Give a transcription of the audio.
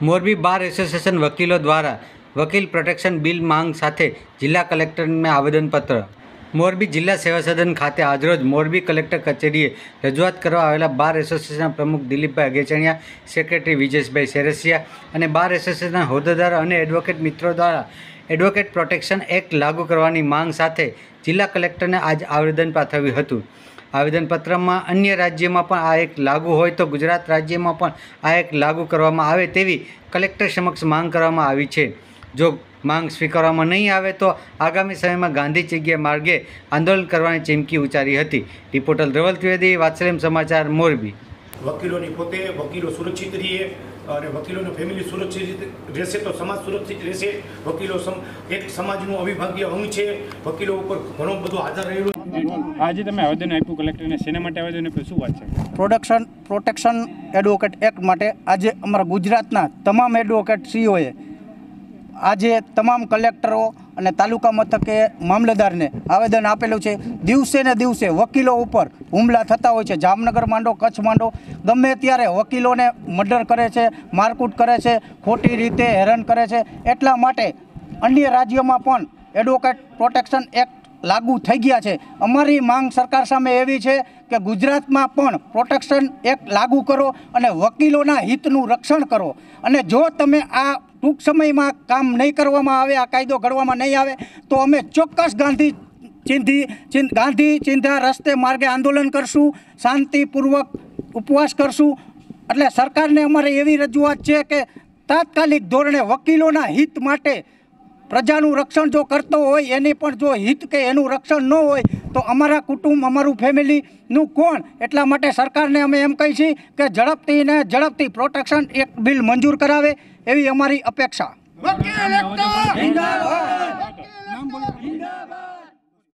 Morbi bar association વકીલો દ્વારા વકીલ પ્રોટેક્શન બિલ માંગ સાથે જિલ્લા કલેક્ટરને આવેદનપત્ર. મોરબી જિલ્લા સેવા સદન ખાતે આજરોજ મોરબી કલેક્ટર કચેરીએ રજૂઆત કરવા આવેલા બાર એસોસિએશનના પ્રમુખ દિલીપભાઈ અગેચણિયા, સેક્રેટરી વિજેશભાઈ સેરસિયા અને બાર એસોસિએશનના હોદ્દેદારો અને એડવોકેટ મિત્રો દ્વારા એડવોકેટ પ્રોટેક્શન એક્ટ લાગુ કરવાની માંગ સાથે જિલ્લા કલેક્ટરને આજ આવેદન પાઠવ્યું હતું. આવેદનપત્રમાં અન્ય રાજ્યમાં પણ આ એક્ટ લાગુ હોય તો ગુજરાત રાજ્યમાં પણ આ એક્ટ લાગુ કરવામાં આવે તેવી કલેક્ટર સમક્ષ માંગ કરવામાં આવી છે. જો માંગ સ્વીકારવામાં નહીં આવે તો આગામી સમયમાં ગાંધી જગ્યા માર્ગે આંદોલન કરવાની ચીમકી ઉચ્ચારી હતી. રિપોર્ટર ધ્રુવલ ત્રિવેદી, વાત્સલ્યમ સમાચાર, મોરબી. વકીલોની પોતે વકીલો સુરક્ષિત રહીએ અને વકીલોની ફેમિલી સુરક્ષિત રહેશે તો સમાજ સુરક્ષિત રહેશે. વકીલો એક સમાજનું અવિભાજ્ય અંગ છે. વકીલો ઉપર ઘણો બધો આધાર રહેલો. આજે તમે આવેદન આપ્યું કલેક્ટરને, શેના માટે આવેદન આપ્યું, શું વાત છે? પ્રોટેક્શન એડવોકેટ એક્ટ માટે આજે અમારા ગુજરાતના તમામ એડવોકેટ સીઓએ આજે તમામ કલેક્ટરો અને તાલુકા મથકે મામલતદારને આવેદન આપેલું છે. દિવસે ને દિવસે વકીલો ઉપર હુમલા થતા હોય છે. જામનગર માંડો, કચ્છ માંડો, ગમે ત્યારે વકીલોને મર્ડર કરે છે, મારકૂટ કરે છે, ખોટી રીતે હેરાન કરે છે. એટલા માટે અન્ય રાજ્યોમાં પણ એડવોકેટ પ્રોટેક્શન એક્ટ લાગુ થઈ ગયા છે. અમારી માંગ સરકાર સામે એવી છે કે ગુજરાતમાં પણ પ્રોટેક્શન એક્ટ લાગુ કરો અને વકીલોના હિતનું રક્ષણ કરો. અને જો તમે આ ટૂંક સમયમાં કામ નહીં કરવામાં આવે, આ કાયદો ઘડવામાં નહીં આવે તો અમે ચોક્કસ ગાંધી ચિંધ્યા રસ્તે માર્ગે આંદોલન કરશું, શાંતિપૂર્વક ઉપવાસ કરશું. એટલે સરકારને અમારે એવી રજૂઆત છે કે તાત્કાલિક ધોરણે વકીલોના હિત માટે પ્રજાનું રક્ષણ જો કરતો હોય, એની પણ જો હિત કે એનું રક્ષણ ન હોય તો અમારા કુટુંબ, અમારું ફેમિલીનું કોણ? એટલા માટે સરકારને અમે એમ કહી છીએ કે ઝડપથી પ્રોટેક્શન એક્ટ બિલ મંજૂર કરાવે એવી અમારી અપેક્ષા.